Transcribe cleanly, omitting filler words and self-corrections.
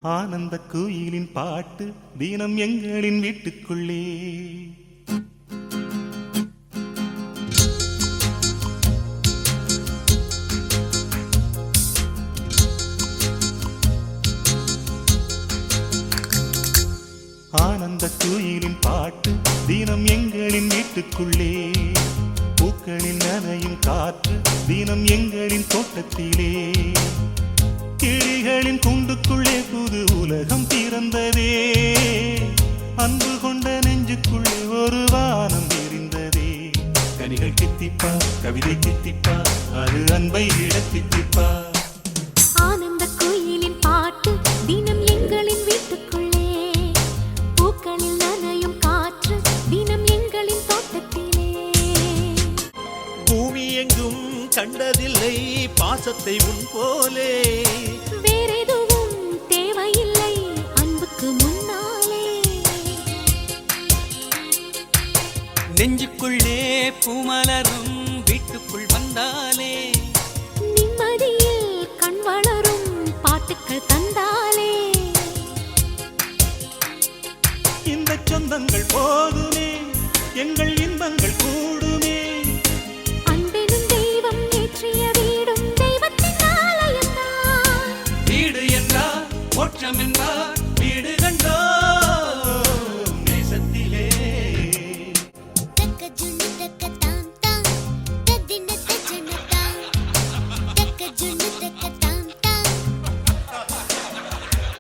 ஆனந்த குயிலின் பாட்டு தினம் எங்களின் வீட்டுக்குள்ளே. ஆனந்த குயிலின் பாட்டு தினம் எங்களின் வீட்டுக்குள்ளே. பூக்களில் நனையும் காற்று தினம் எங்களின் தோட்டத்திலே. கிளிகளின் கூண்டுக்குள்ளே புது உலகம் பிறந்ததே. அன்பு கொண்ட நெஞ்சுக்குள்ளே ஒரு வானம் எரிந்ததே. கனிகள் கித்திப்பா, கவிதை கித்திப்பா, அது அன்பை விட கித்திப்பா. ஆனந்த குயிலின் பாட்டு தினம் எங்களின் வீட்டுக்குள்ளே. பூக்களில் நனையும் காற்று தினம் எங்களின் தோட்டத்திலே. பூமி எங்கும் கண்டதில்லை பாசத்தை உன் போலே. வேறெதுவும் தேவையில்லை அன்புக்கு முன்னாலே. நெஞ்சுக்குள்ளே பூமலரும் வீட்டுக்குள் வந்தாலே. நிம்மதியில் கண் வளரும் பாட்டுக்கள் தந்தாலே. இந்த சொந்தங்கள் போதுமே, எங்கள் இன்பங்கள் கூடும்.